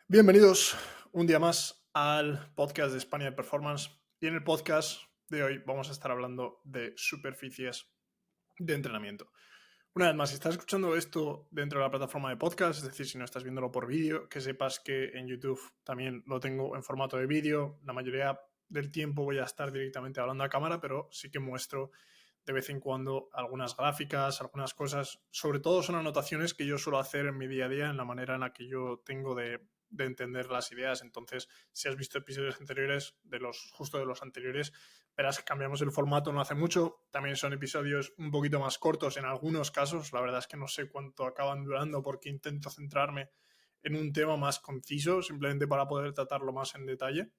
Bienvenidos un día más al podcast de España de Performance. Y en el podcast de hoy vamos a estar hablando de superficies de entrenamiento. Una vez más, si estás escuchando esto dentro de la plataforma de podcast, es decir, si no estás viéndolo por vídeo, que sepas que en YouTube también lo tengo en formato de vídeo. La mayoría del tiempo voy a estar directamente hablando a cámara, pero sí que muestro de vez en cuando algunas gráficas, algunas cosas. Sobre todo son anotaciones que yo suelo hacer en mi día a día, en la manera en la que yo tengo de entender las ideas. Entonces, si has visto episodios anteriores, justo de los anteriores, verás que cambiamos el formato no hace mucho. También son episodios un poquito más cortos en algunos casos. La verdad es que no sé cuánto acaban durando porque intento centrarme en un tema más conciso, simplemente para poder tratarlo más en detalle.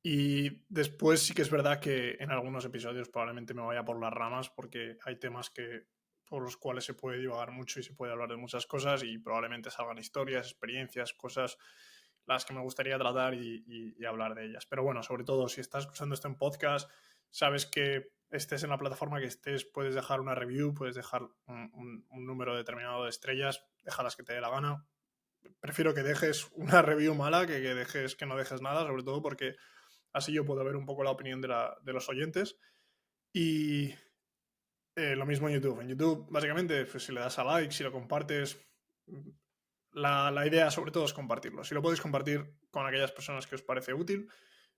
Y después sí que es verdad que en algunos episodios probablemente me vaya por las ramas porque hay temas por los cuales se puede divagar mucho y se puede hablar de muchas cosas y probablemente salgan historias, experiencias, cosas las que me gustaría tratar y hablar de ellas. Pero bueno, sobre todo si estás escuchando esto en podcast, sabes que estés en la plataforma que estés, puedes dejar una review, puedes dejar un número determinado de estrellas, déjalas que te dé la gana. Prefiero que dejes una review mala que no dejes nada, sobre todo porque así yo puedo ver un poco la opinión de los oyentes. Y lo mismo en YouTube. En YouTube, básicamente, pues, si le das a like, si lo compartes, la idea sobre todo es compartirlo. Si lo podéis compartir con aquellas personas que os parece útil,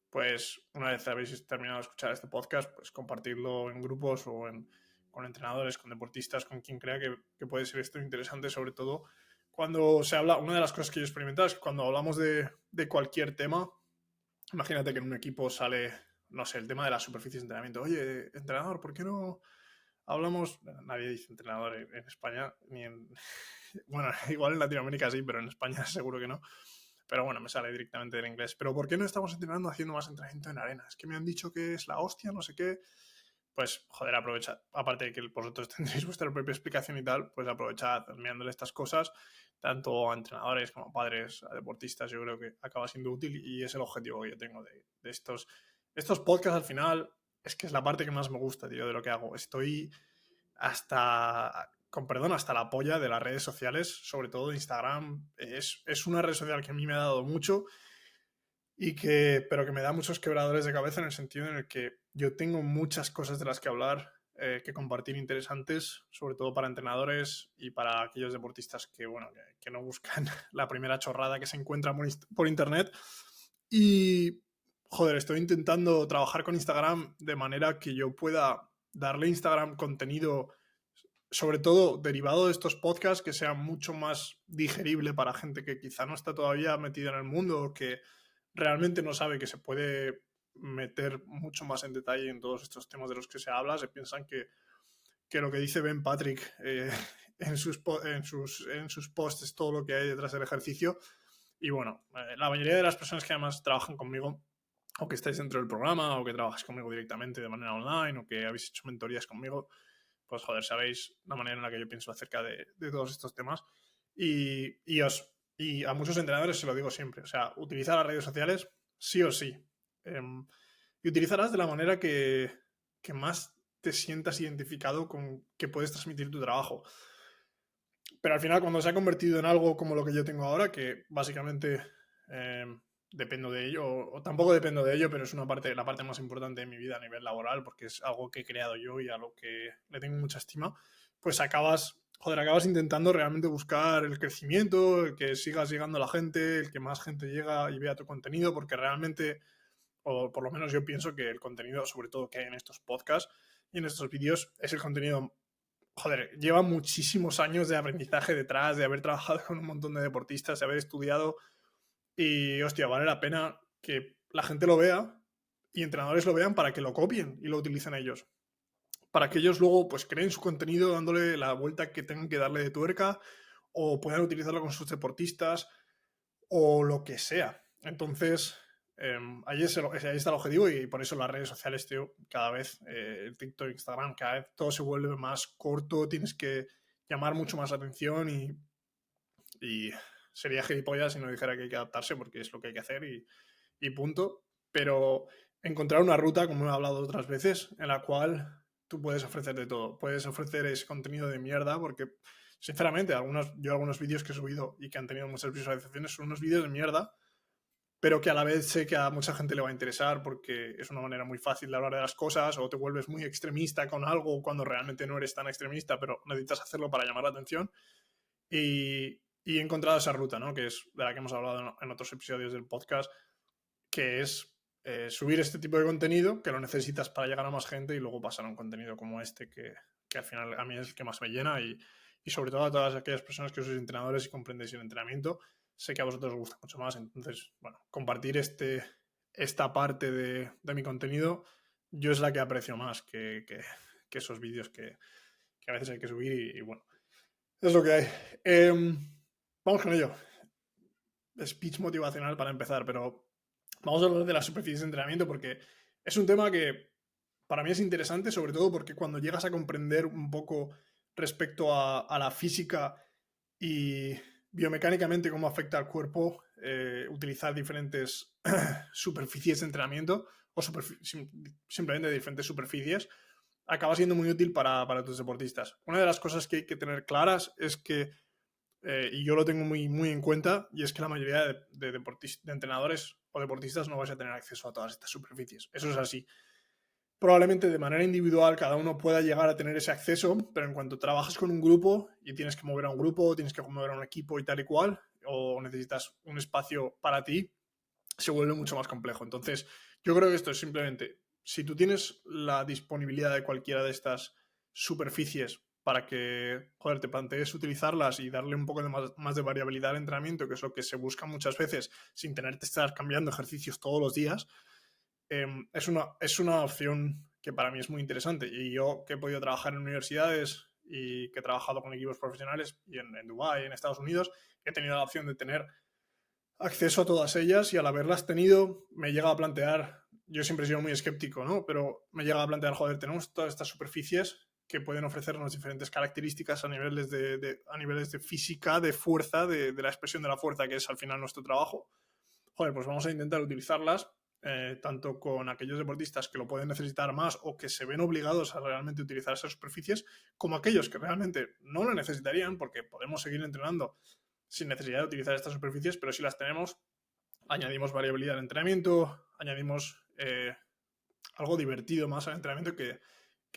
pues una vez habéis terminado de escuchar este podcast, pues compartirlo en grupos con entrenadores, con deportistas, con quien crea que puede ser esto interesante, sobre todo cuando se habla, una de las cosas que yo he experimentado es que cuando hablamos de cualquier tema, imagínate que en un equipo sale, no sé, el tema de las superficies de entrenamiento. Oye, entrenador, ¿por qué no hablamos? Bueno, nadie dice entrenador en España, ni en... Bueno, igual en Latinoamérica sí, pero en España seguro que no. Pero bueno, me sale directamente del inglés. Pero ¿por qué no estamos entrenando haciendo más entrenamiento en arena? Es que me han dicho que es la hostia, no sé qué. Pues, joder, aprovechad. Aparte de que vosotros tendréis vuestra propia explicación y tal, pues aprovechad enviándole estas cosas, tanto a entrenadores como a padres, a deportistas. Yo creo que acaba siendo útil y es el objetivo que yo tengo de estos podcasts. Al final, es que es la parte que más me gusta, tío, de lo que hago. Estoy con perdón, hasta la polla de las redes sociales, sobre todo Instagram. Es una red social que a mí me ha dado mucho pero que me da muchos quebradores de cabeza en el sentido en el que yo tengo muchas cosas de las que hablar, que compartir interesantes, sobre todo para entrenadores y para aquellos deportistas que no buscan la primera chorrada que se encuentra por internet. Y, joder, estoy intentando trabajar con Instagram de manera que yo pueda darle a Instagram contenido, sobre todo derivado de estos podcasts, que sea mucho más digerible para gente que quizá no está todavía metida en el mundo o que realmente no sabe que se puede meter mucho más en detalle en todos estos temas de los que se habla. Se piensan que lo que dice Ben Patrick en sus posts es todo lo que hay detrás del ejercicio. Y bueno, la mayoría de las personas que además trabajan conmigo, o que estáis dentro del programa, o que trabajáis conmigo directamente de manera online, o que habéis hecho mentorías conmigo, pues joder, sabéis la manera en la que yo pienso acerca de todos estos temas. Y a muchos entrenadores se lo digo siempre, o sea, utiliza las redes sociales sí o sí. Y utilizarás de la manera que más te sientas identificado con que puedes transmitir tu trabajo. Pero al final, cuando se ha convertido en algo como lo que yo tengo ahora, que básicamente eh, dependo de ello, o tampoco dependo de ello, pero es la parte más importante de mi vida a nivel laboral, porque es algo que he creado yo y a lo que le tengo mucha estima, pues acabas intentando realmente buscar el crecimiento, el que sigas llegando a la gente, el que más gente llega y vea tu contenido, porque realmente, o por lo menos yo pienso que el contenido, sobre todo que hay en estos podcasts y en estos vídeos, es el contenido, joder, lleva muchísimos años de aprendizaje detrás, de haber trabajado con un montón de deportistas, de haber estudiado y, hostia, vale la pena que la gente lo vea y entrenadores lo vean para que lo copien y lo utilicen ellos. Para que ellos luego pues creen su contenido dándole la vuelta que tengan que darle de tuerca o puedan utilizarlo con sus deportistas o lo que sea. Entonces, ahí está el objetivo y por eso las redes sociales, tío, cada vez, el TikTok, Instagram, cada vez todo se vuelve más corto, tienes que llamar mucho más la atención y sería gilipollas si no dijera que hay que adaptarse porque es lo que hay que hacer y punto. Pero encontrar una ruta, como he hablado otras veces, en la cual tú puedes ofrecer de todo. Puedes ofrecer ese contenido de mierda porque sinceramente, algunos vídeos que he subido y que han tenido muchas visualizaciones son unos vídeos de mierda, pero que a la vez sé que a mucha gente le va a interesar porque es una manera muy fácil de hablar de las cosas, o te vuelves muy extremista con algo cuando realmente no eres tan extremista, pero necesitas hacerlo para llamar la atención. Y he encontrado esa ruta, ¿no? Que es de la que hemos hablado en otros episodios del podcast, que es subir este tipo de contenido que lo necesitas para llegar a más gente y luego pasar a un contenido como este que al final a mí es el que más me llena y sobre todo a todas aquellas personas que sois entrenadores y comprendéis el entrenamiento, sé que a vosotros os gusta mucho más. Entonces, bueno, compartir esta parte de mi contenido yo es la que aprecio más que esos vídeos que a veces hay que subir y bueno, es lo que hay. Vamos con ello. Speech motivacional para empezar, pero vamos a hablar de las superficies de entrenamiento porque es un tema que para mí es interesante, sobre todo porque cuando llegas a comprender un poco respecto a la física y biomecánicamente cómo afecta al cuerpo, utilizar diferentes superficies de entrenamiento o simplemente diferentes superficies, acaba siendo muy útil para tus deportistas. Una de las cosas que hay que tener claras es que y yo lo tengo muy, muy en cuenta, y es que la mayoría de entrenadores o deportistas no vais a tener acceso a todas estas superficies. Eso es así. Probablemente de manera individual cada uno pueda llegar a tener ese acceso, pero en cuanto trabajas con un grupo y tienes que mover a un grupo, tienes que mover a un equipo y tal y cual, o necesitas un espacio para ti, se vuelve mucho más complejo. Entonces, yo creo que esto es simplemente, si tú tienes la disponibilidad de cualquiera de estas superficies para que, joder, te plantees utilizarlas y darle un poco de más de variabilidad al entrenamiento, que es lo que se busca muchas veces sin tener que estar cambiando ejercicios todos los días, es una opción que para mí es muy interesante. Y yo que he podido trabajar en universidades y que he trabajado con equipos profesionales y en Dubái, en Estados Unidos, he tenido la opción de tener acceso a todas ellas y al haberlas tenido me llega a plantear, yo siempre he sido muy escéptico, ¿no? Pero me llega a plantear, joder, tenemos todas estas superficies que pueden ofrecernos diferentes características a niveles a niveles de física, de fuerza, de la expresión de la fuerza, que es al final nuestro trabajo. Joder, pues vamos a intentar utilizarlas tanto con aquellos deportistas que lo pueden necesitar más o que se ven obligados a realmente utilizar esas superficies, como aquellos que realmente no lo necesitarían porque podemos seguir entrenando sin necesidad de utilizar estas superficies, pero si las tenemos, añadimos variabilidad al entrenamiento, añadimos algo divertido más al entrenamiento que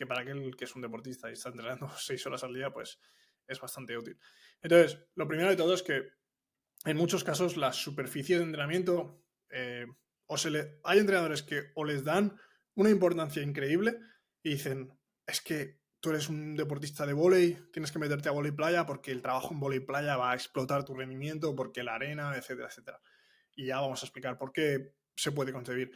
para aquel que es un deportista y está entrenando 6 horas al día, pues es bastante útil. Entonces, lo primero de todo es que en muchos casos las superficies de entrenamiento hay entrenadores que o les dan una importancia increíble y dicen, es que tú eres un deportista de vóley, tienes que meterte a vóley playa porque el trabajo en vóley playa va a explotar tu rendimiento, porque la arena, etcétera, etcétera. Y ya vamos a explicar por qué se puede concebir.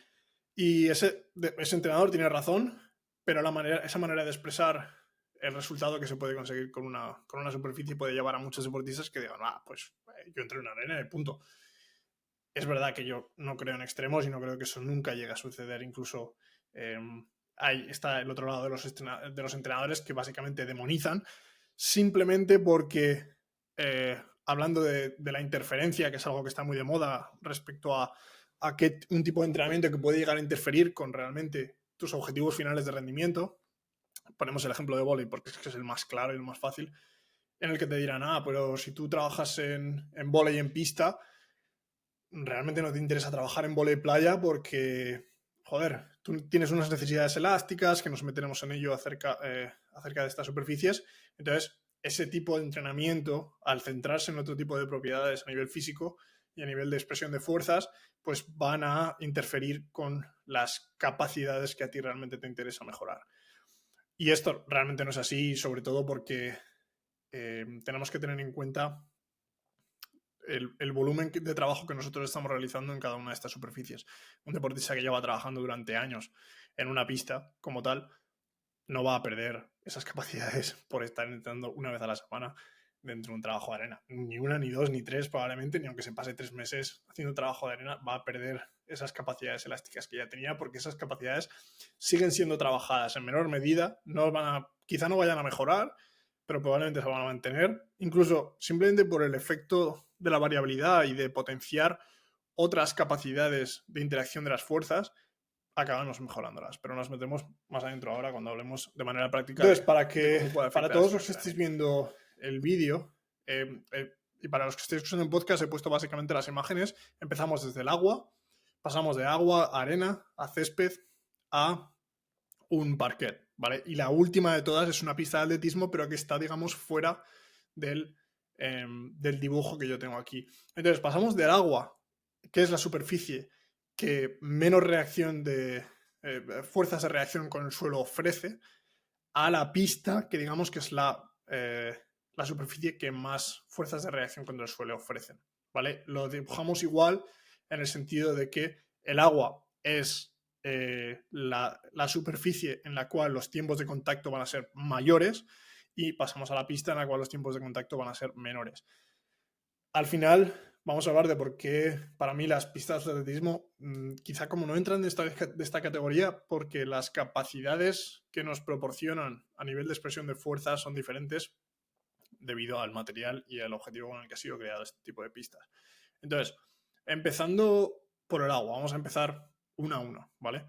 Y ese entrenador tiene razón, pero esa manera de expresar el resultado que se puede conseguir con una superficie puede llevar a muchos deportistas que digan, pues yo entreno en arena y punto. Es verdad que yo no creo en extremos y no creo que eso nunca llegue a suceder. Incluso ahí está el otro lado de los entrenadores que básicamente demonizan simplemente porque, hablando de la interferencia, que es algo que está muy de moda respecto a un tipo de entrenamiento que puede llegar a interferir con realmente tus objetivos finales de rendimiento. Ponemos el ejemplo de vóley porque es el más claro y el más fácil, en el que te dirán, pero si tú trabajas en vóley en pista, realmente no te interesa trabajar en vóley playa porque, joder, tú tienes unas necesidades elásticas, que nos meteremos en ello acerca de estas superficies. Entonces, ese tipo de entrenamiento, al centrarse en otro tipo de propiedades a nivel físico y a nivel de expresión de fuerzas, pues van a interferir con las capacidades que a ti realmente te interesa mejorar. Y esto realmente no es así, sobre todo porque tenemos que tener en cuenta el volumen de trabajo que nosotros estamos realizando en cada una de estas superficies. Un deportista que lleva trabajando durante años en una pista como tal no va a perder esas capacidades por estar entrenando una vez a la semana dentro de un trabajo de arena. Ni una, ni dos, ni tres probablemente, ni aunque se pase 3 meses haciendo trabajo de arena, va a perder esas capacidades elásticas que ya tenía, porque esas capacidades siguen siendo trabajadas en menor medida, quizá no vayan a mejorar, pero probablemente se van a mantener, incluso simplemente por el efecto de la variabilidad y de potenciar otras capacidades de interacción de las fuerzas, acabamos mejorándolas, pero nos metemos más adentro ahora cuando hablemos de manera práctica. Entonces, para todos los que estéis viendo el vídeo, y para los que estéis escuchando en podcast he puesto básicamente las imágenes. Empezamos desde el agua, pasamos de agua a arena, a césped, a un parquet, ¿vale? Y la última de todas es una pista de atletismo, pero que está, digamos, fuera del dibujo que yo tengo aquí. Entonces, pasamos del agua, que es la superficie que menos reacción de fuerzas de reacción con el suelo ofrece, a la pista, que digamos que es la superficie que más fuerzas de reacción contra el suelo ofrecen, ¿vale? Lo dibujamos igual en el sentido de que el agua es la superficie en la cual los tiempos de contacto van a ser mayores, y pasamos a la pista en la cual los tiempos de contacto van a ser menores. Al final vamos a hablar de por qué para mí las pistas de atletismo quizá como no entran de esta categoría, porque las capacidades que nos proporcionan a nivel de expresión de fuerza son diferentes debido al material y al objetivo con el que ha sido creado este tipo de pistas. Entonces, empezando por el agua, vamos a empezar uno a uno, ¿vale?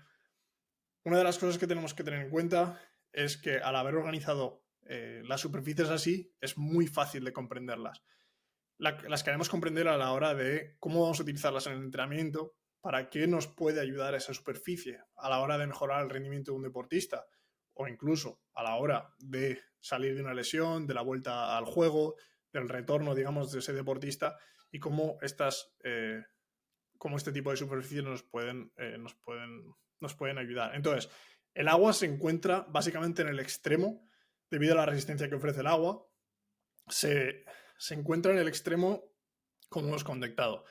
Una de las cosas que tenemos que tener en cuenta es que al haber organizado las superficies así, es muy fácil de comprenderlas. Las queremos comprender a la hora de cómo vamos a utilizarlas en el entrenamiento, para qué nos puede ayudar esa superficie a la hora de mejorar el rendimiento de un deportista, o incluso a la hora de salir de una lesión, de la vuelta al juego, del retorno, digamos, de ese deportista, y cómo cómo este tipo de superficies nos pueden ayudar. Entonces, el agua se encuentra básicamente en el extremo, debido a la resistencia que ofrece el agua. Se encuentra en el extremo como hemos conectado.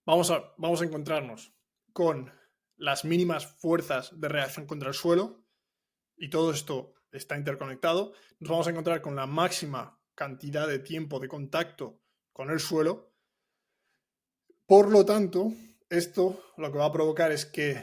Vamos a encontrarnos con las mínimas fuerzas de reacción contra el suelo, y todo esto está interconectado. Nos vamos a encontrar con la máxima cantidad de tiempo de contacto con el suelo. Por lo tanto, esto lo que va a provocar es que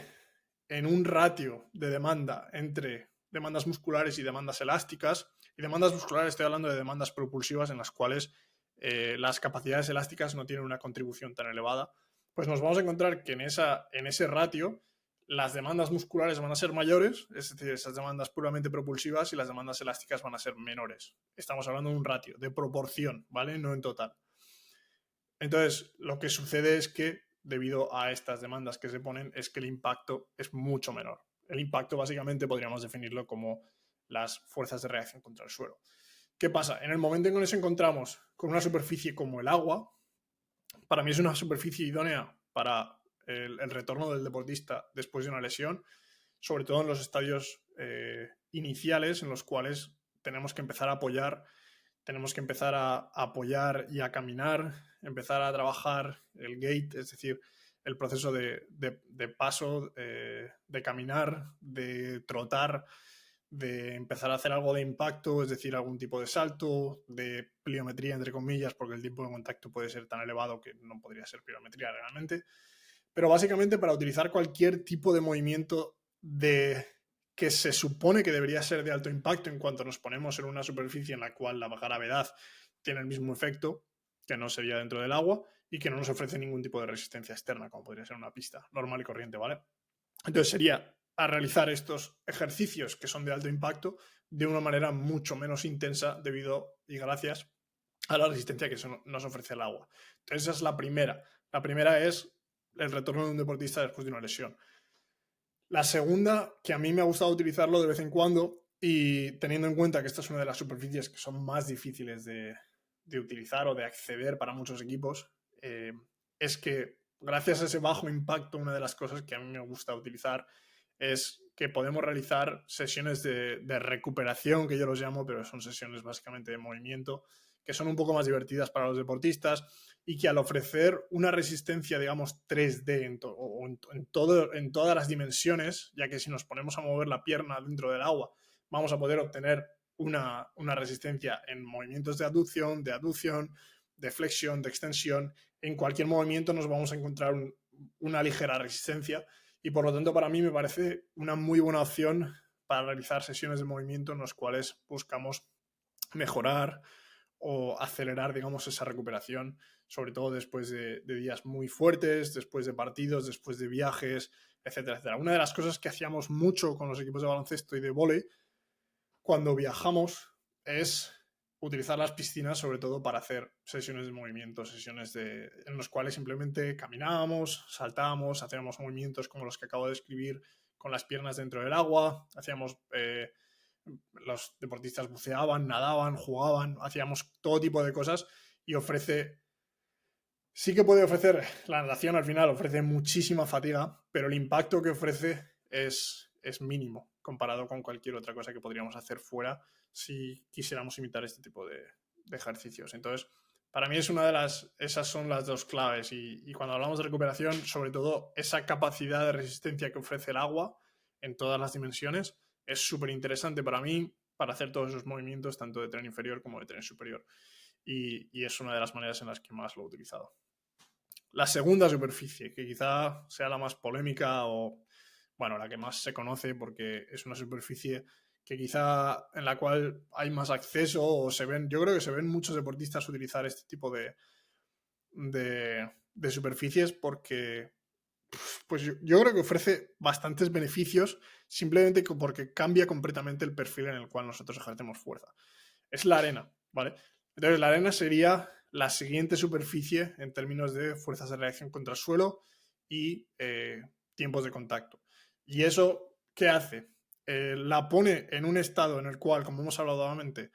en un ratio de demanda entre demandas musculares y demandas elásticas, y demandas musculares estoy hablando de demandas propulsivas en las cuales las capacidades elásticas no tienen una contribución tan elevada, pues nos vamos a encontrar que en ese ratio las demandas musculares van a ser mayores, es decir, esas demandas puramente propulsivas, y las demandas elásticas van a ser menores. Estamos hablando de un ratio, de proporción, ¿vale? No en total. Entonces, lo que sucede es que debido a estas demandas que se ponen, es que el impacto es mucho menor. El impacto básicamente podríamos definirlo como las fuerzas de reacción contra el suelo. ¿Qué pasa? En el momento en que nos encontramos con una superficie como el agua, para mí es una superficie idónea para el retorno del deportista después de una lesión, sobre todo en los estadios iniciales, en los cuales tenemos que empezar a apoyar y a caminar, empezar a trabajar el gait, es decir, el proceso de paso, de caminar, de trotar, de empezar a hacer algo de impacto, es decir, algún tipo de salto, de pliometría, entre comillas, porque el tiempo de contacto puede ser tan elevado que no podría ser pliometría realmente. Pero básicamente para utilizar cualquier tipo de movimiento que se supone que debería ser de alto impacto en cuanto nos ponemos en una superficie en la cual la gravedad tiene el mismo efecto que no sería dentro del agua, y que no nos ofrece ningún tipo de resistencia externa, como podría ser una pista normal y corriente, ¿vale? Entonces sería a realizar estos ejercicios que son de alto impacto de una manera mucho menos intensa debido y gracias a la resistencia que nos ofrece el agua. Entonces esa es la primera. La primera es el retorno de un deportista después de una lesión. La segunda, que a mí me ha gustado utilizarlo de vez en cuando, y teniendo en cuenta que esta es una de las superficies que son más difíciles de utilizar o de acceder para muchos equipos, es que gracias a ese bajo impacto, una de las cosas que a mí me gusta utilizar es que podemos realizar sesiones de recuperación, que yo los llamo, pero son sesiones básicamente de movimiento, que son un poco más divertidas para los deportistas, y que al ofrecer una resistencia, digamos, 3D en todas las dimensiones, ya que si nos ponemos a mover la pierna dentro del agua, vamos a poder obtener una resistencia en movimientos de aducción, de flexión, de extensión. En cualquier movimiento nos vamos a encontrar una ligera resistencia, y por lo tanto para mí me parece una muy buena opción para realizar sesiones de movimiento en las cuales buscamos mejorar o acelerar, digamos, esa recuperación, sobre todo después de días muy fuertes, después de partidos, después de viajes, etcétera, etcétera. Una de las cosas que hacíamos mucho con los equipos de baloncesto y de vóley cuando viajamos es utilizar las piscinas sobre todo para hacer sesiones de movimiento, en los cuales simplemente caminábamos, saltábamos, hacíamos movimientos como los que acabo de describir con las piernas dentro del agua, los deportistas buceaban, nadaban, jugaban, hacíamos todo tipo de cosas y sí que puede ofrecer, la natación al final ofrece muchísima fatiga, pero el impacto que ofrece es mínimo comparado con cualquier otra cosa que podríamos hacer fuera si quisiéramos imitar este tipo de ejercicios. Entonces, para mí esas son las dos claves y cuando hablamos de recuperación, sobre todo esa capacidad de resistencia que ofrece el agua en todas las dimensiones es súper interesante para mí para hacer todos esos movimientos tanto de tren inferior como de tren superior y es una de las maneras en las que más lo he utilizado. La segunda superficie, que quizá sea la más polémica o, bueno, la que más se conoce porque es una superficie que quizá en la cual hay más acceso o yo creo que se ven muchos deportistas utilizar este tipo de superficies porque pues yo creo que ofrece bastantes beneficios simplemente porque cambia completamente el perfil en el cual nosotros ejercemos fuerza. Es la arena, ¿vale? Entonces la arena sería la siguiente superficie en términos de fuerzas de reacción contra el suelo y tiempos de contacto. ¿Y eso qué hace? La pone en un estado en el cual, como hemos hablado nuevamente,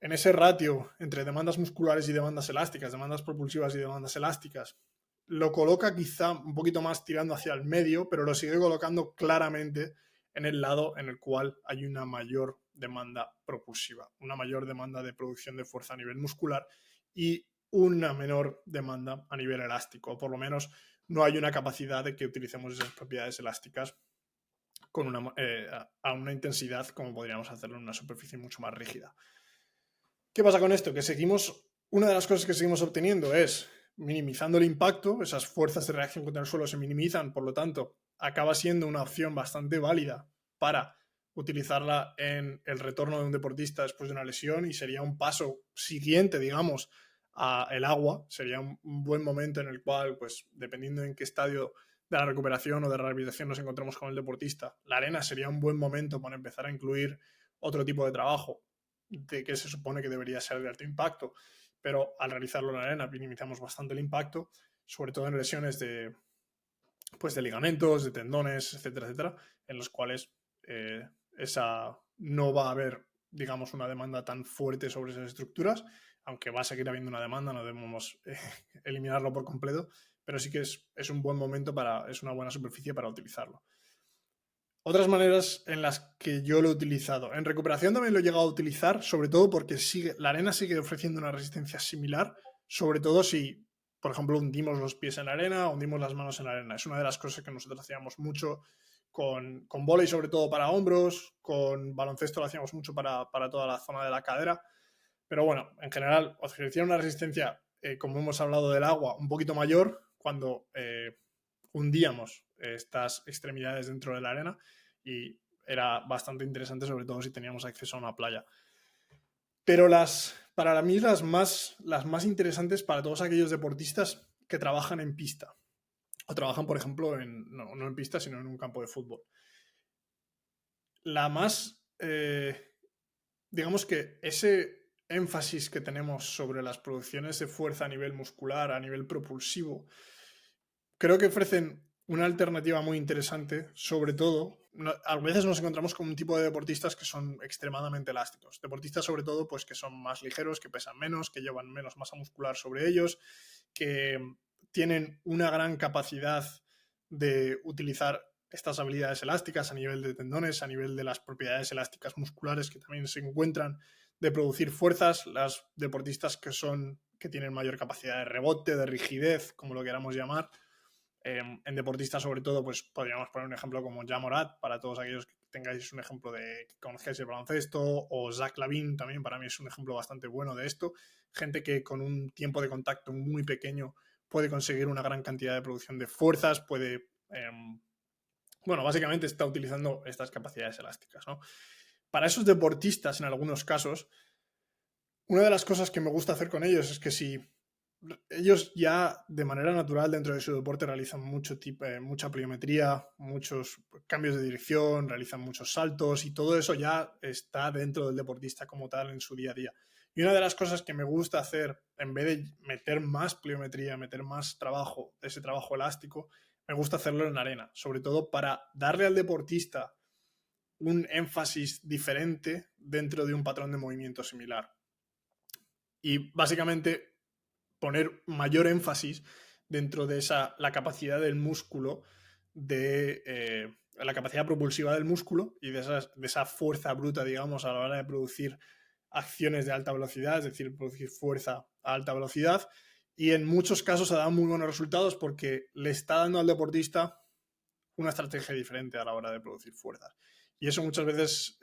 en ese ratio entre demandas musculares y demandas elásticas, demandas propulsivas y demandas elásticas, lo coloca quizá un poquito más tirando hacia el medio, pero lo sigue colocando claramente en el lado en el cual hay una mayor demanda propulsiva, una mayor demanda de producción de fuerza a nivel muscular y una menor demanda a nivel elástico, o por lo menos no hay una capacidad de que utilicemos esas propiedades elásticas con a una intensidad como podríamos hacerlo en una superficie mucho más rígida. ¿Qué pasa con esto? Una de las cosas que seguimos obteniendo es minimizando el impacto, esas fuerzas de reacción contra el suelo se minimizan, por lo tanto, acaba siendo una opción bastante válida para utilizarla en el retorno de un deportista después de una lesión y sería un paso siguiente, digamos, a el agua. Sería un buen momento en el cual, pues, dependiendo en qué estadio de la recuperación o de rehabilitación nos encontramos con el deportista, la arena sería un buen momento para empezar a incluir otro tipo de trabajo de que se supone que debería ser de alto impacto, pero al realizarlo en la arena minimizamos bastante el impacto, sobre todo en lesiones de ligamentos, de tendones, etcétera, etcétera, en los cuales esa no va a haber, digamos, una demanda tan fuerte sobre esas estructuras, aunque va a seguir habiendo una demanda, no debemos eliminarlo por completo, pero sí que es un buen momento es una buena superficie para utilizarlo. Otras maneras en las que yo lo he utilizado. En recuperación también lo he llegado a utilizar, sobre todo porque la arena sigue ofreciendo una resistencia similar, sobre todo si, por ejemplo, hundimos los pies en la arena o hundimos las manos en la arena. Es una de las cosas que nosotros hacíamos mucho con vóley, sobre todo para hombros, con baloncesto lo hacíamos mucho para toda la zona de la cadera. Pero bueno, en general, ofrecía una resistencia, como hemos hablado del agua, un poquito mayor cuando hundíamos estas extremidades dentro de la arena y era bastante interesante, sobre todo si teníamos acceso a una playa. Pero para mí las más interesantes para todos aquellos deportistas que trabajan en pista o trabajan, por ejemplo, no en pista, sino en un campo de fútbol. Digamos que ese énfasis que tenemos sobre las producciones de fuerza a nivel muscular, a nivel propulsivo, creo que ofrecen una alternativa muy interesante, sobre todo, a veces nos encontramos con un tipo de deportistas que son extremadamente elásticos, deportistas sobre todo pues que son más ligeros, que pesan menos, que llevan menos masa muscular sobre ellos, que tienen una gran capacidad de utilizar estas habilidades elásticas a nivel de tendones, a nivel de las propiedades elásticas musculares que también se encuentran, de producir fuerzas, las deportistas que tienen mayor capacidad de rebote, de rigidez, como lo queramos llamar. En deportistas, sobre todo, pues podríamos poner un ejemplo como Ja Morant, para todos aquellos que tengáis un ejemplo de que conozcáis el baloncesto, o Zach LaVine también para mí es un ejemplo bastante bueno de esto. Gente que con un tiempo de contacto muy pequeño puede conseguir una gran cantidad de producción de fuerzas, básicamente está utilizando estas capacidades elásticas, ¿no? Para esos deportistas, en algunos casos, una de las cosas que me gusta hacer con ellos es que si ellos ya de manera natural dentro de su deporte realizan mucha pliometría, muchos cambios de dirección, realizan muchos saltos y todo eso ya está dentro del deportista como tal en su día a día. Y una de las cosas que me gusta hacer, en vez de meter más pliometría, meter más trabajo, ese trabajo elástico, me gusta hacerlo en arena, sobre todo para darle al deportista un énfasis diferente dentro de un patrón de movimiento similar. Y básicamente poner mayor énfasis dentro de la capacidad del músculo, de la capacidad propulsiva del músculo y de esa fuerza bruta, digamos, a la hora de producir acciones de alta velocidad, es decir, producir fuerza a alta velocidad. Y en muchos casos ha dado muy buenos resultados porque le está dando al deportista una estrategia diferente a la hora de producir fuerzas. Y eso muchas veces,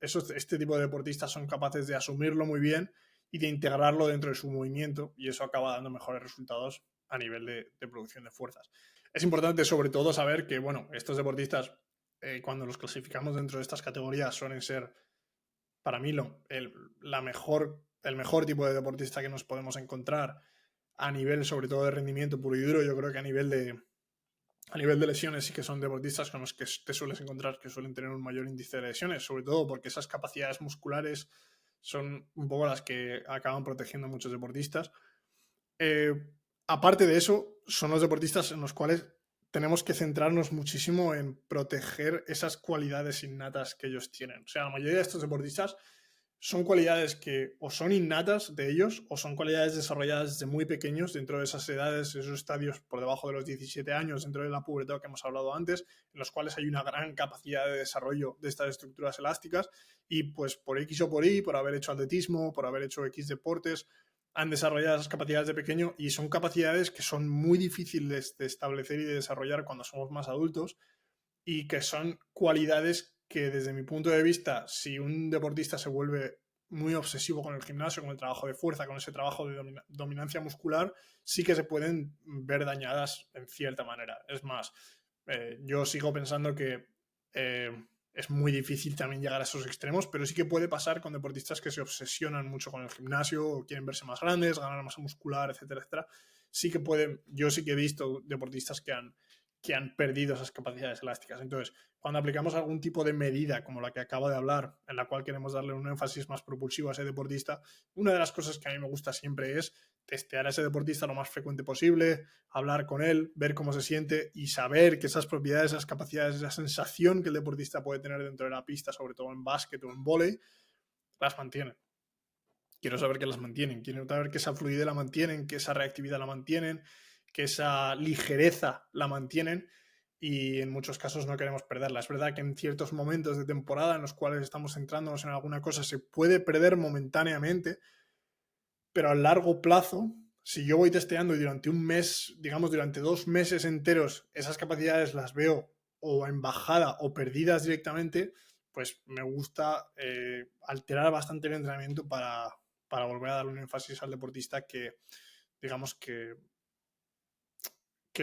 este tipo de deportistas son capaces de asumirlo muy bien y de integrarlo dentro de su movimiento, y eso acaba dando mejores resultados a nivel de producción de fuerzas. Es importante sobre todo saber que, bueno, estos deportistas, cuando los clasificamos dentro de estas categorías, suelen ser, para mí, el mejor tipo de deportista que nos podemos encontrar a nivel sobre todo de rendimiento puro y duro. Yo creo que a nivel de lesiones sí que son deportistas con los que te sueles encontrar que suelen tener un mayor índice de lesiones, sobre todo porque esas capacidades musculares son un poco las que acaban protegiendo a muchos deportistas. Aparte de eso, son los deportistas en los cuales tenemos que centrarnos muchísimo en proteger esas cualidades innatas que ellos tienen. O sea, la mayoría de estos deportistas son cualidades que o son innatas de ellos o son cualidades desarrolladas desde muy pequeños dentro de esas edades, esos estadios por debajo de los 17 años, dentro de la pubertad que hemos hablado antes, en los cuales hay una gran capacidad de desarrollo de estas estructuras elásticas y pues por X o por Y, por haber hecho atletismo, por haber hecho X deportes, han desarrollado esas capacidades de pequeño y son capacidades que son muy difíciles de establecer y de desarrollar cuando somos más adultos y que son cualidades que desde mi punto de vista, si un deportista se vuelve muy obsesivo con el gimnasio, con el trabajo de fuerza, con ese trabajo de dominancia muscular, sí que se pueden ver dañadas en cierta manera. Es más, yo sigo pensando que es muy difícil también llegar a esos extremos, pero sí que puede pasar con deportistas que se obsesionan mucho con el gimnasio, o quieren verse más grandes, ganar masa muscular, etcétera, etcétera. Sí que pueden, yo sí que he visto deportistas que han perdido esas capacidades elásticas. Entonces, cuando aplicamos algún tipo de medida como la que acabo de hablar, en la cual queremos darle un énfasis más propulsivo a ese deportista, una de las cosas que a mí me gusta siempre es testear a ese deportista lo más frecuente posible, hablar con él, ver cómo se siente y saber que esas propiedades, esas capacidades, esa sensación que el deportista puede tener dentro de la pista, sobre todo en básquet o en vóley, las mantienen. Quiero saber que las mantienen, quiero saber que esa fluidez la mantienen, que esa reactividad la mantienen, que esa ligereza la mantienen y en muchos casos no queremos perderla. Es verdad que en ciertos momentos de temporada en los cuales estamos centrándonos en alguna cosa se puede perder momentáneamente, pero a largo plazo, si yo voy testeando y durante un mes, digamos durante 2 meses enteros, esas capacidades las veo o en bajada o perdidas directamente, pues me gusta alterar bastante el entrenamiento para volver a dar un énfasis al deportista que, digamos, que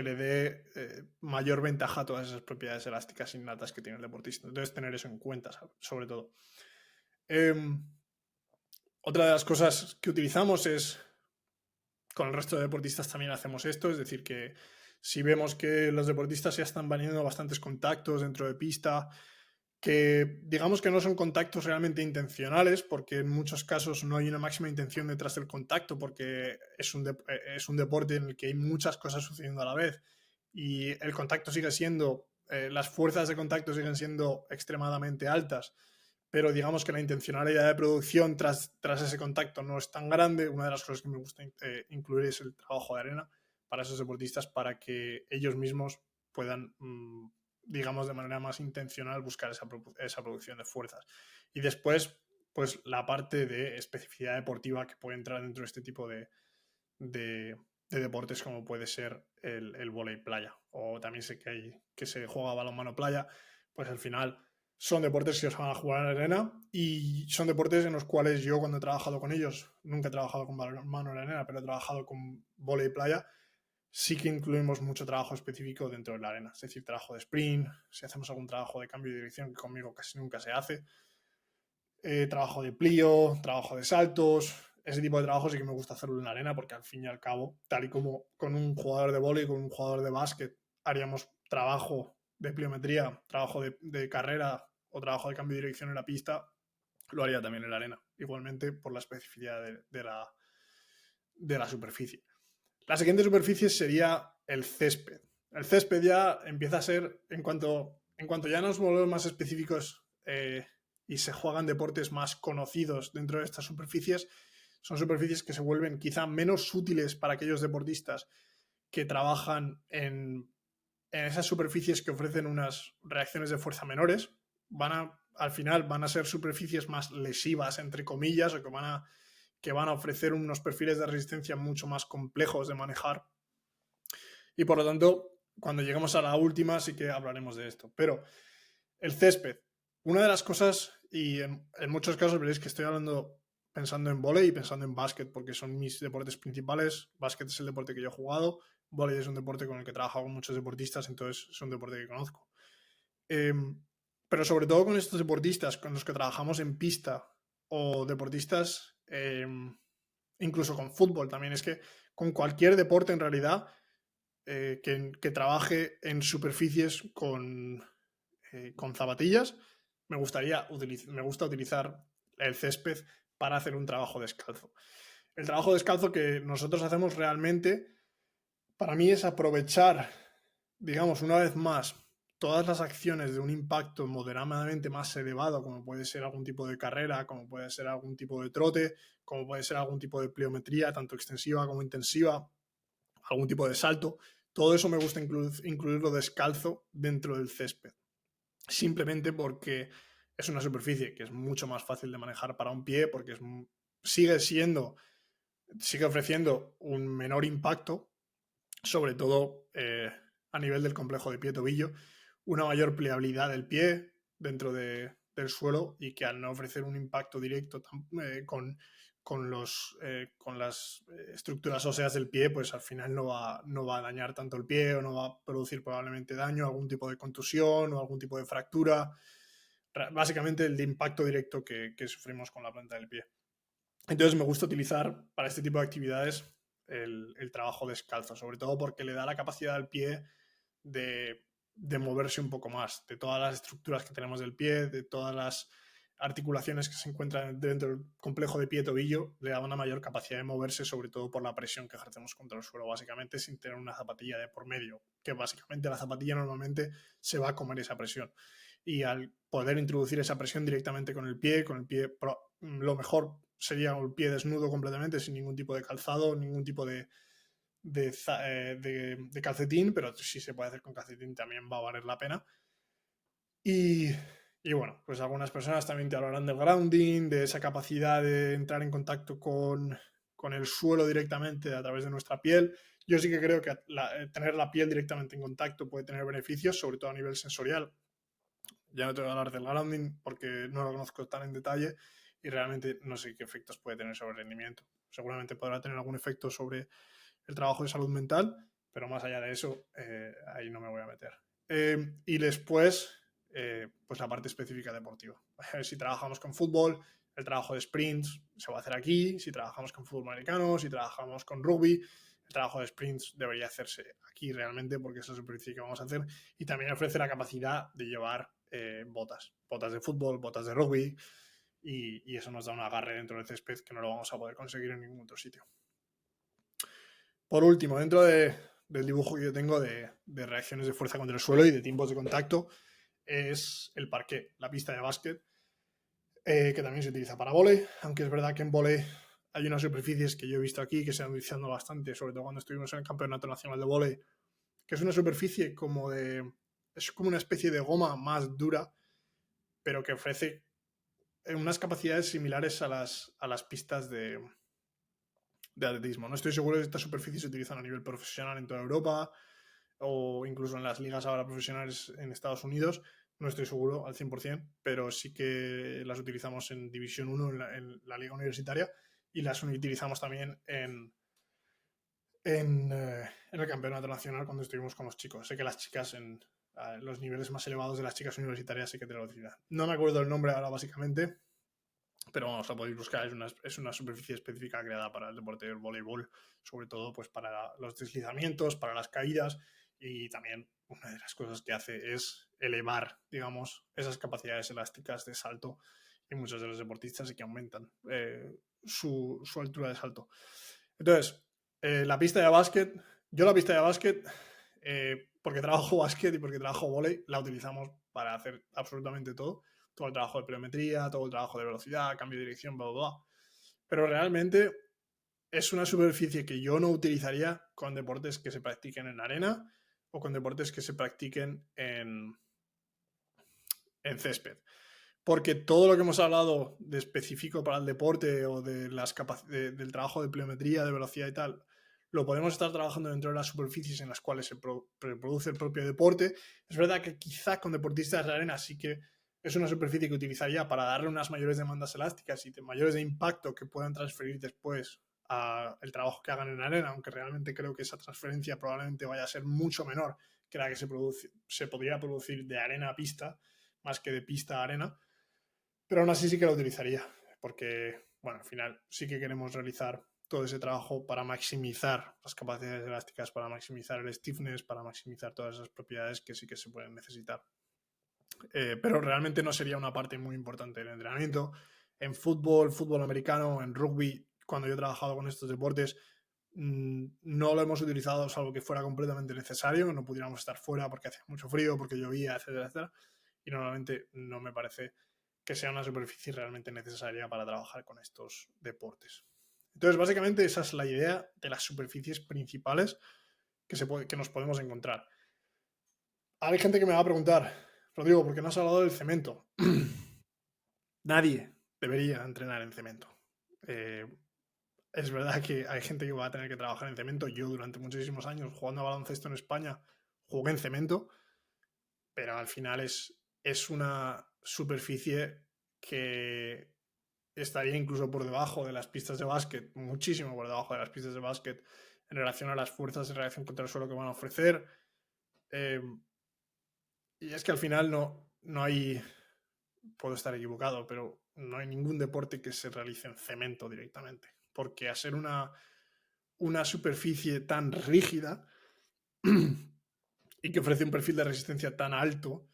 le dé mayor ventaja a todas esas propiedades elásticas innatas que tiene el deportista. Entonces, tener eso en cuenta, sobre todo. Otra de las cosas que utilizamos es, con el resto de deportistas también hacemos esto, es decir, que si vemos que los deportistas ya están vaniendo bastantes contactos dentro de pista, que digamos que no son contactos realmente intencionales, porque en muchos casos no hay una máxima intención detrás del contacto, porque es un deporte en el que hay muchas cosas sucediendo a la vez y el contacto sigue siendo, las fuerzas de contacto siguen siendo extremadamente altas, pero digamos que la intencionalidad de producción tras ese contacto no es tan grande. Una de las cosas que me gusta incluir es el trabajo de arena para esos deportistas, para que ellos mismos puedan digamos, de manera más intencional buscar esa producción de fuerzas. Y después, pues la parte de especificidad deportiva que puede entrar dentro de este tipo de deportes, como puede ser el vóley playa. O también sé que se juega balonmano playa, pues al final son deportes que se van a jugar en arena y son deportes en los cuales yo, cuando he trabajado con ellos, nunca he trabajado con balonmano en arena, pero he trabajado con vóley playa, sí que incluimos mucho trabajo específico dentro de la arena, es decir, trabajo de sprint, si hacemos algún trabajo de cambio de dirección, que conmigo casi nunca se hace, trabajo de plío, trabajo de saltos, ese tipo de trabajo sí que me gusta hacerlo en la arena, porque al fin y al cabo, tal y como con un jugador de vóley, con un jugador de básquet, haríamos trabajo de pliometría, trabajo de carrera o trabajo de cambio de dirección en la pista, lo haría también en la arena, igualmente por la especificidad de la superficie. La siguiente superficie sería el césped. El césped ya empieza a ser, en cuanto ya nos volvemos más específicos y se juegan deportes más conocidos dentro de estas superficies, son superficies que se vuelven quizá menos útiles para aquellos deportistas que trabajan en esas superficies que ofrecen unas reacciones de fuerza menores. Al final van a ser superficies más lesivas, entre comillas, o que van a ofrecer unos perfiles de resistencia mucho más complejos de manejar. Y por lo tanto, cuando lleguemos a la última sí que hablaremos de esto. Pero el césped, una de las cosas, y en muchos casos veréis que estoy hablando pensando en vóley y pensando en básquet, porque son mis deportes principales. Básquet es el deporte que yo he jugado, vóley es un deporte con el que he trabajado con muchos deportistas, entonces es un deporte que conozco. Pero sobre todo con estos deportistas con los que trabajamos en pista o deportistas, incluso con fútbol también, es que con cualquier deporte en realidad que trabaje en superficies con zapatillas, me gusta utilizar el césped para hacer un trabajo descalzo. El trabajo descalzo que nosotros hacemos realmente, para mí, es aprovechar, digamos, una vez más, todas las acciones de un impacto moderadamente más elevado, como puede ser algún tipo de carrera, como puede ser algún tipo de trote, como puede ser algún tipo de pliometría, tanto extensiva como intensiva, algún tipo de salto. Todo eso me gusta incluirlo descalzo dentro del césped. Simplemente porque es una superficie que es mucho más fácil de manejar para un pie, porque sigue ofreciendo un menor impacto, sobre todo a nivel del complejo de pie-tobillo, una mayor pliabilidad del pie dentro del suelo, y que al no ofrecer un impacto directo con las estructuras óseas del pie, pues al final no va a dañar tanto el pie, o no va a producir probablemente daño, algún tipo de contusión o algún tipo de fractura. Básicamente el de impacto directo que sufrimos con la planta del pie. Entonces me gusta utilizar para este tipo de actividades el trabajo descalzo, sobre todo porque le da la capacidad al pie de moverse un poco más, de todas las estructuras que tenemos del pie, de todas las articulaciones que se encuentran dentro del complejo de pie-tobillo, le da una mayor capacidad de moverse, sobre todo por la presión que ejercemos contra el suelo, básicamente sin tener una zapatilla de por medio, que básicamente la zapatilla normalmente se va a comer esa presión. Y al poder introducir esa presión directamente con el pie, lo mejor sería el pie desnudo completamente, sin ningún tipo de calzado, ningún tipo de calcetín, pero si se puede hacer con calcetín también va a valer la pena. Y bueno, pues algunas personas también te hablarán del grounding, de esa capacidad de entrar en contacto con el suelo directamente a través de nuestra piel. Yo sí que creo que tener la piel directamente en contacto puede tener beneficios, sobre todo a nivel sensorial. Ya no te voy a hablar del grounding porque no lo conozco tan en detalle y realmente no sé qué efectos puede tener sobre el rendimiento. Seguramente podrá tener algún efecto sobre el trabajo de salud mental, pero más allá de eso, ahí no me voy a meter. Y después, pues la parte específica deportiva. Si trabajamos con fútbol, el trabajo de sprints se va a hacer aquí. Si trabajamos con fútbol americano, si trabajamos con rugby, el trabajo de sprints debería hacerse aquí realmente, porque es la superficie que vamos a hacer. Y también ofrece la capacidad de llevar botas de fútbol, botas de rugby, y eso nos da un agarre dentro del césped que no lo vamos a poder conseguir en ningún otro sitio. Por último, dentro del dibujo que yo tengo de reacciones de fuerza contra el suelo y de tiempos de contacto, es el parqué, la pista de básquet, que también se utiliza para vóley, aunque es verdad que en vóley hay unas superficies que yo he visto aquí que se han utilizado bastante, sobre todo cuando estuvimos en el Campeonato Nacional de Vóley, que es una superficie es como una especie de goma más dura, pero que ofrece unas capacidades similares a las pistas de atletismo. No estoy seguro de si estas superficies se utilizan a nivel profesional en toda Europa o incluso en las ligas ahora profesionales en Estados Unidos. No estoy seguro al 100%, pero sí que las utilizamos en División 1 en la liga universitaria, y las utilizamos también en el campeonato nacional cuando estuvimos con los chicos. Sé que las chicas en los niveles más elevados de las chicas universitarias sí que te lo utilizan. No me acuerdo el nombre ahora básicamente, pero vamos, la podéis buscar. Es una superficie específica creada para el deporte del voleibol, sobre todo pues para los deslizamientos, para las caídas, y también una de las cosas que hace es elevar, digamos, esas capacidades elásticas de salto y muchos de los deportistas sí que aumentan su altura de salto. Entonces, la pista de básquet, porque trabajo básquet y porque trabajo vóley, la utilizamos para hacer absolutamente todo el trabajo de pliometría, todo el trabajo de velocidad, cambio de dirección, bla, bla, bla. Pero realmente es una superficie que yo no utilizaría con deportes que se practiquen en arena o con deportes que se practiquen en césped. Porque todo lo que hemos hablado de específico para el deporte o de del trabajo de pliometría, de velocidad y tal, lo podemos estar trabajando dentro de las superficies en las cuales se produce el propio deporte. Es verdad que quizá con deportistas de arena sí que es una superficie que utilizaría para darle unas mayores demandas elásticas y mayores de impacto que puedan transferir después al trabajo que hagan en arena, aunque realmente creo que esa transferencia probablemente vaya a ser mucho menor que la que se podría producir de arena a pista, más que de pista a arena. Pero aún así sí que la utilizaría, porque, bueno, al final sí que queremos realizar todo ese trabajo para maximizar las capacidades elásticas, para maximizar el stiffness, para maximizar todas esas propiedades que sí que se pueden necesitar. Pero realmente no sería una parte muy importante del entrenamiento. En fútbol americano, en rugby, cuando yo he trabajado con estos deportes, no lo hemos utilizado salvo que fuera completamente necesario, no pudiéramos estar fuera porque hacía mucho frío, porque llovía, etcétera, etcétera. Y normalmente no me parece que sea una superficie realmente necesaria para trabajar con estos deportes. Entonces, básicamente esa es la idea de las superficies principales que nos podemos encontrar. Hay gente que me va a preguntar, Rodrigo, ¿por qué no has hablado del cemento? Nadie debería entrenar en cemento. Es verdad que hay gente que va a tener que trabajar en cemento. Yo durante muchísimos años jugando a baloncesto en España jugué en cemento, pero al final es una superficie que estaría incluso por debajo de las pistas de básquet, muchísimo por debajo de las pistas de básquet en relación a las fuerzas de reacción contra el suelo que van a ofrecer. Y es que al final no hay, puedo estar equivocado, pero no hay ningún deporte que se realice en cemento directamente, porque a ser una superficie tan rígida y que ofrece un perfil de resistencia tan alto,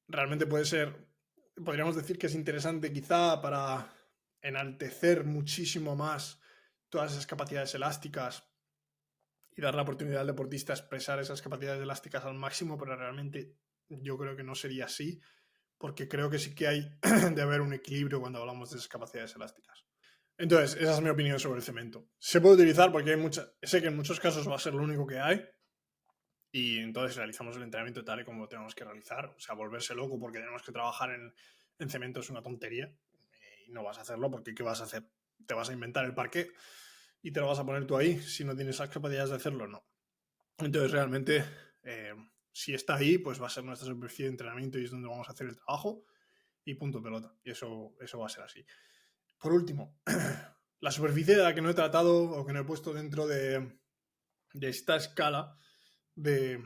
realmente podríamos decir que es interesante quizá para enaltecer muchísimo más todas esas capacidades elásticas y dar la oportunidad al deportista a expresar esas capacidades elásticas al máximo, pero realmente yo creo que no sería así, porque creo que sí que hay de haber un equilibrio cuando hablamos de esas capacidades elásticas. Entonces, esa es mi opinión sobre el cemento. Se puede utilizar porque sé que en muchos casos va a ser lo único que hay, y entonces realizamos el entrenamiento tal y como lo tenemos que realizar. O sea, volverse loco porque tenemos que trabajar en cemento es una tontería. Y no vas a hacerlo porque ¿qué vas a hacer? ¿Te vas a inventar el parqué y te lo vas a poner tú ahí si no tienes las capacidades de hacerlo? No. Entonces realmente, si está ahí, pues va a ser nuestra superficie de entrenamiento y es donde vamos a hacer el trabajo y punto pelota. Y eso va a ser así. Por último, la superficie de la que no he tratado o que no he puesto dentro de esta escala de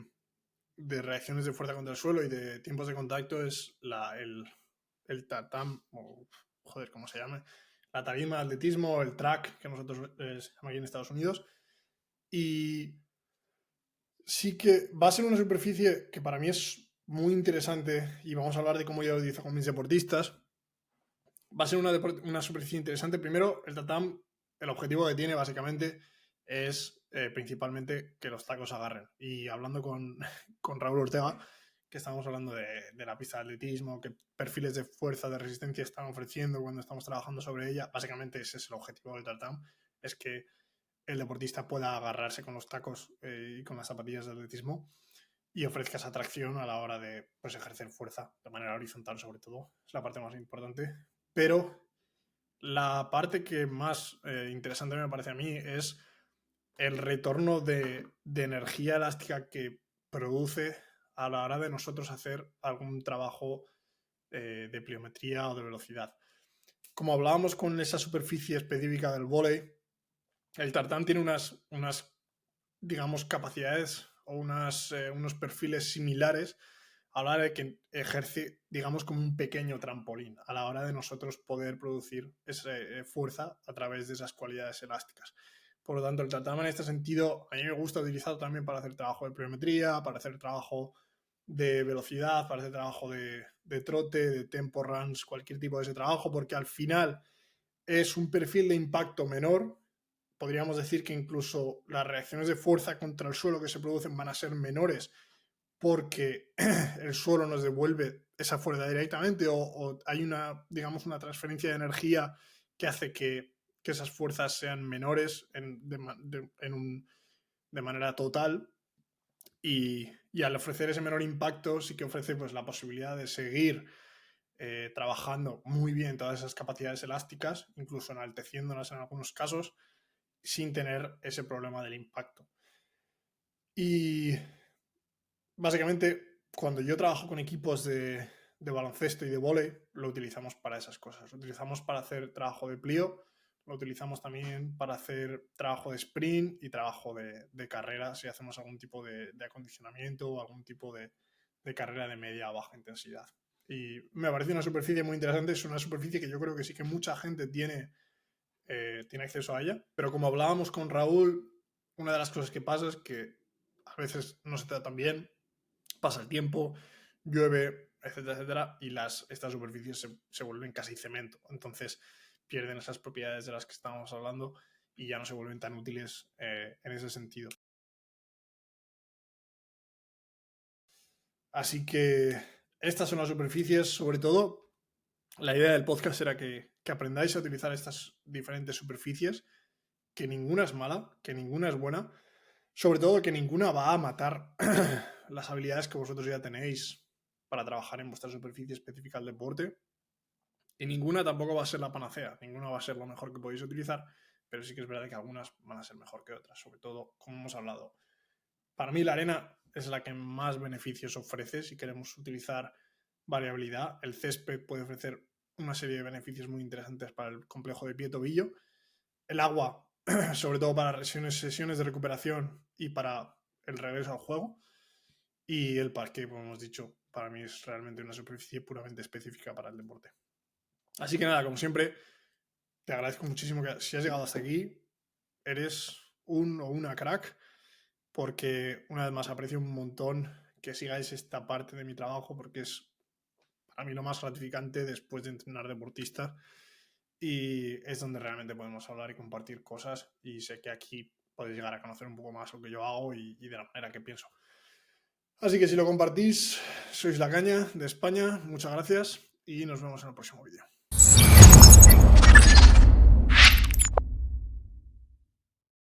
reacciones de fuerza contra el suelo y de tiempos de contacto es el tatam, o joder, ¿cómo se llama? La tarima de atletismo, el track, que nosotros se llama aquí en Estados Unidos. Y sí que va a ser una superficie que para mí es muy interesante y vamos a hablar de cómo yo lo utilizo con mis deportistas. Va a ser una superficie interesante. Primero, el tatam, el objetivo que tiene básicamente es principalmente que los tacos agarren. Y hablando con Raúl Ortega, que estamos hablando de la pista de atletismo, qué perfiles de fuerza, de resistencia están ofreciendo cuando estamos trabajando sobre ella, básicamente ese es el objetivo del tatam, es que el deportista pueda agarrarse con los tacos y con las zapatillas de atletismo y ofrezca esa tracción a la hora de pues, ejercer fuerza de manera horizontal sobre todo. Es la parte más importante. Pero la parte que más interesante me parece a mí es el retorno de energía elástica que produce a la hora de nosotros hacer algún trabajo de pliometría o de velocidad. Como hablábamos con esa superficie específica del vóley, el tartán tiene unas digamos, capacidades o unos perfiles similares a la hora de que ejerce, digamos, como un pequeño trampolín a la hora de nosotros poder producir esa fuerza a través de esas cualidades elásticas. Por lo tanto, el tatama en este sentido a mí me gusta utilizarlo también para hacer trabajo de pliometría, para hacer trabajo de velocidad, para hacer trabajo de trote, de tempo runs, cualquier tipo de ese trabajo, porque al final es un perfil de impacto menor. Podríamos decir que incluso las reacciones de fuerza contra el suelo que se producen van a ser menores porque el suelo nos devuelve esa fuerza directamente o hay una, digamos, una transferencia de energía que hace que esas fuerzas sean menores de manera total y al ofrecer ese menor impacto sí que ofrece pues, la posibilidad de seguir trabajando muy bien todas esas capacidades elásticas, incluso enalteciéndolas en algunos casos, sin tener ese problema del impacto. Y básicamente, cuando yo trabajo con equipos de baloncesto y de vóley, lo utilizamos para esas cosas. Lo utilizamos para hacer trabajo de plío, lo utilizamos también para hacer trabajo de sprint y trabajo de carrera, si hacemos algún tipo de acondicionamiento o algún tipo de carrera de media a baja intensidad. Y me parece una superficie muy interesante, es una superficie que yo creo que sí que mucha gente tiene acceso a ella, pero como hablábamos con Raúl, una de las cosas que pasa es que a veces no se tratan bien, pasa el tiempo, llueve, etcétera, etcétera, y estas superficies se vuelven casi cemento. Entonces pierden esas propiedades de las que estábamos hablando y ya no se vuelven tan útiles en ese sentido. Así que estas son las superficies, sobre todo. La idea del podcast era que aprendáis a utilizar estas diferentes superficies, que ninguna es mala, que ninguna es buena, sobre todo que ninguna va a matar las habilidades que vosotros ya tenéis para trabajar en vuestra superficie específica del deporte. Y ninguna tampoco va a ser la panacea, ninguna va a ser lo mejor que podéis utilizar, pero sí que es verdad que algunas van a ser mejor que otras, sobre todo, como hemos hablado. Para mí la arena es la que más beneficios ofrece si queremos utilizar variabilidad. El césped puede ofrecer una serie de beneficios muy interesantes para el complejo de pie-tobillo. El agua, sobre todo para sesiones de recuperación y para el regreso al juego. Y el parque, como hemos dicho, para mí es realmente una superficie puramente específica para el deporte. Así que nada, como siempre, te agradezco muchísimo que si has llegado hasta aquí, eres un o una crack, porque una vez más aprecio un montón que sigáis esta parte de mi trabajo, porque es para mí lo más gratificante después de entrenar deportistas y es donde realmente podemos hablar y compartir cosas y sé que aquí podéis llegar a conocer un poco más lo que yo hago y de la manera que pienso. Así que si lo compartís, sois la caña de España, muchas gracias y nos vemos en el próximo vídeo.